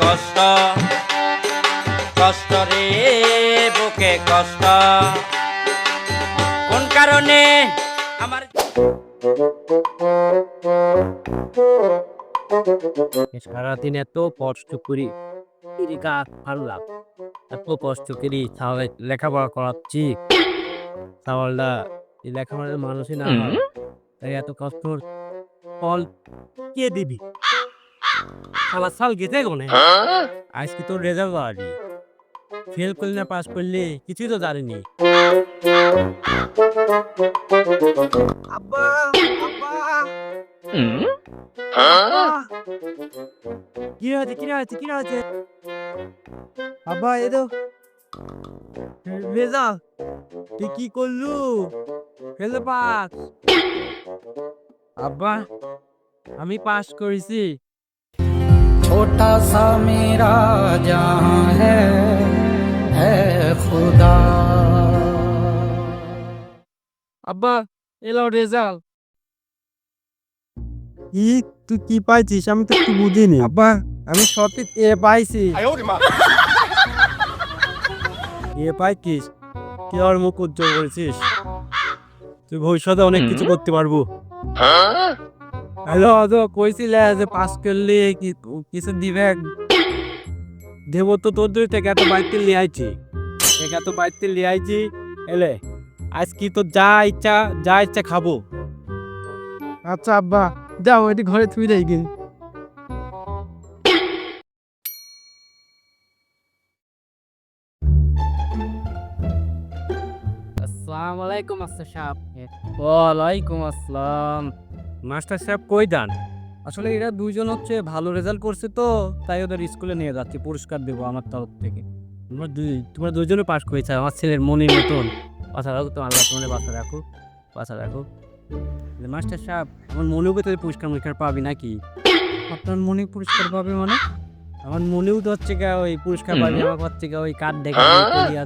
কষ্ট কষ্ট রে বুকে কষ্ট কোন কারণে আমার সারাদিন এত কষ্ট করি ভালো লাগ এত কষ্ট করি তাহলে লেখাপড়া করাচ্ছি তাহলে লেখাপড়ার মানুষই না হয় তাই এত কষ্ট ফল কে দিবি সালা সাল গেছে কোনে আজকে তোর রেজাল্ট বাড়ি ফেল করলি না পাস করলি কিছুই তো জানিনি আব্বা কি হয়েছে আব্বা এ তো রেজাল্ট তুই কি করলু ফেল পাস আব্বা আমি পাস করেছি छोटा सा मेरा जहां है खुदा আব্বা এলো রেজাল্ট তুই কি পাইছিস আমি তো একটু বুঝিনি আব্বা আমি সঠিক এ পাইছি এ পাইছিস কি আর মুখ উজ্জ্বল করেছিস তুই ভবিষ্যতে অনেক কিছু করতে পারবো হ্যালো তো কইছিলে যে পাস করলে কিছু দিবে দেব তো তোর দুই থেকে এত বাইতে নিয়ে আইছি এত বাইতে নিয়ে আইছি এলে আজ কি তো যা ইচ্ছা খাবো আচ্ছা আব্বা যাও এটি ঘরে থুই দেই কি আসসালামু আলাইকুম মাস্টার সাহেব ওয়ালাইকুম আসসালাম মাস্টার সাহেব কই যান আসলে এরা দুইজন হচ্ছে ভালো রেজাল্ট করছে তো তাই ওদের স্কুলে নিয়ে যাচ্ছি পুরস্কার দেবো আমার তরফ থেকে তোমরা দুইজনে পাস করেছে আমার ছেলের মনের মতন বাসা রাখো তো আল্লাহ তোমাদের বাসা রাখো মাস্টার সাহেব আমার মনেও তো পুরস্কার পাবি নাকি আপনার মনে পুরস্কার পাবে মানে আমার মনেও তো হচ্ছে গা ওই পুরস্কার পাবি আমার হচ্ছে গা ওই কার্ড দেখা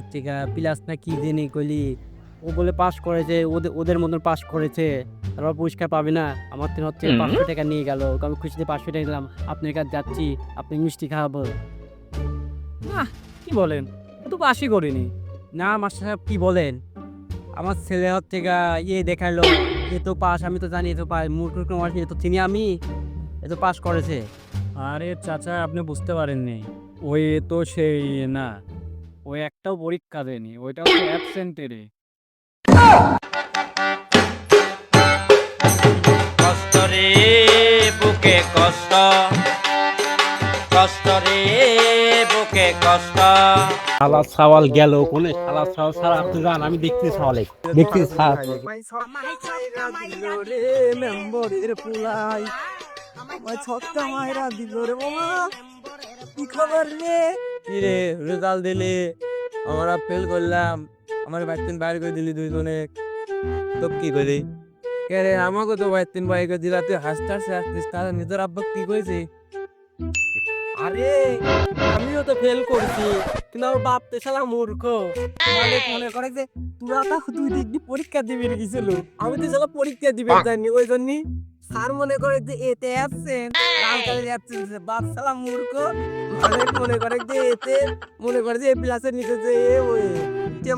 হচ্ছে গা প্লাস না কি জেনে কইলি ও বলে পাস করেছে ওদের মতন পাস করেছে তারপর পুরস্কার পাবে না আমার তো হচ্ছে 500 টাকা নিয়ে গেল আমি খুশিতে 500 টাকা দিলাম আপনার কাছে যাচ্ছি আপনি মিষ্টি খাওয়াবো না কি বলেন ও তো পাসই করিনি না মাস্টার সাহেব কি বলেন আমার ছেলে হচ্ছে গা দেখালো এ তো পাস আমি তো জানি এ তো পাস মূর্খ এ তো চিনি আমি এ তো পাস করেছে আরে চাচা আপনি বুঝতে পারেননি ওই তো সেই না ওই একটাও পরীক্ষা দেয়নি ওইটা হচ্ছে অ্যাবসেন্টেরে কষ্ট রে বুকে কষ্ট কষ্ট রে বুকে কষ্ট শালা সওয়াল গেল কোনে শালা সওয়াল সারা আপনি জান আমি দেখতে সওয়ালে দেখতে স্যার রে মেম্বরের পুলাই ওই ছক্কা মাইরা দিল রে বাবা কি খবর রে কি রে রেজাল্ট দিলে আমরা ফেল করলাম আমার বাইতিন বাইরে করে দিলি দুইজনে তো কি করি কে রে আমাকে তো বাইতিন বাইরে করে দিলাতে হাসতে তার নিজের আব্বা কি কইছে আরে আমিও তো ফেল করছি কিন্তু আমার বাপ তো শালা মূর্খ মনে করে যে তোরা তো দুই দিন পরীক্ষা দিবি গেছিল আমি তো শালা পরীক্ষা দিবে জানি ওই জন্য স্যার মনে করে যে এতে অ্যাবসেন্ট কালকালে অ্যাবসেন্ট বাপ শালা মূর্খ মনে করে যে এতে মনে করে যে এ প্লাসের নিচে যে ওই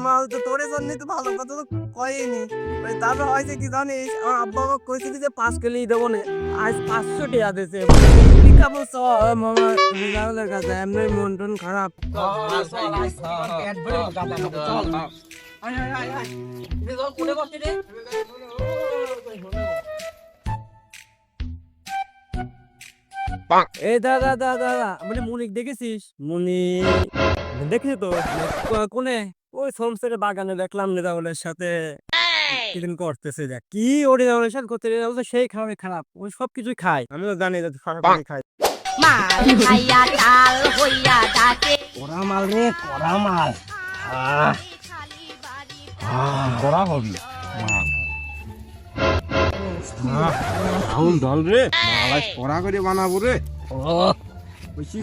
মাল তো তোর জন্য তো ভালো কথা তো কয়নি তারপর হয়েছে কি জানিস আমার আব্বা আমাকে কইছিল যে পাস করলেই দেবো না আজ 500 টাকা দিয়েছে মামা রেজাল্টের কাছে এমনি মন টন খারাপ এই দাদা মানে মনিক দেখেছিস মনিক দেখেছি তো কোনে ওই সোমসের বাগানে দেখলাম রেজাউলের সাথে কিদিন করতেছে দেখ কি ও রেজাউলের সাথে করতে রেজাউল সেই খাওয়াই খারাপ ওই সব কিছুই খায় আমি তো জানি খায় মাল খাইয়া ডাল হইয়া ডাকে কোরা মাল রে কোরা মাল কোরা হবি দল রে মালাই পড়া করে বানাবো রে কইছি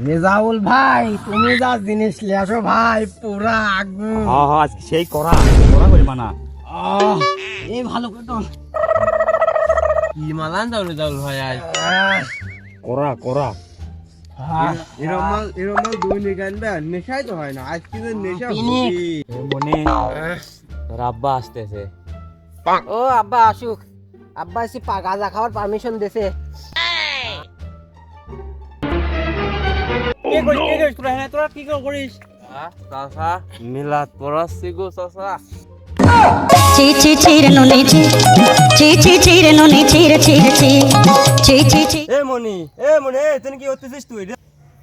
রেজাউল ভাই তুমি যা জিনিস লেছো ভাই পুরা আগুন আজকে সেই করা করে বানা এই ভালো করে কি মালান জাউল ভাই আজ করা করা এরম মাল দৈনিক আনবে নেশাই তো হয় না আজকে যে নেশা পিনিক। মনে তোর আব্বা আসতেছে। ও আব্বা আসুক, আব্বা এসে গাঁজা খাওয়ার পারমিশন দিছে। তোরা কি করিস? চাচা মিলাদ পড়াচ্ছি গো চাচা চি চি চিরে নুনি চি চি চি চিরে নুনি চিরে চিরে চি চি চি চি এ মনি তুই কি করতেছিস তুই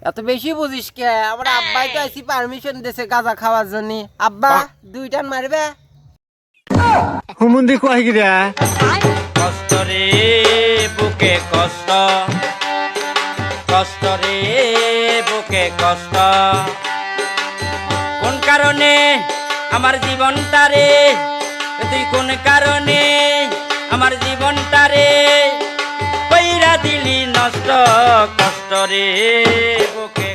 এত বেশি বুঝিস কে? আমার আব্বাই তো এসে পারমিশন দিছে গাঁজা খাওয়ার জন্য। আব্বা 2 টান মারবে? হুমুন্দি কয় গিরা কষ্ট রে বুকে কষ্ট, কষ্ট রে বুকে কষ্ট। কোন কারণে আমার জীবনটা রে, তুই কোন কারণে আমার জীবনটা রে কইরা দিলি নষ্ট। কষ্ট রে বুকে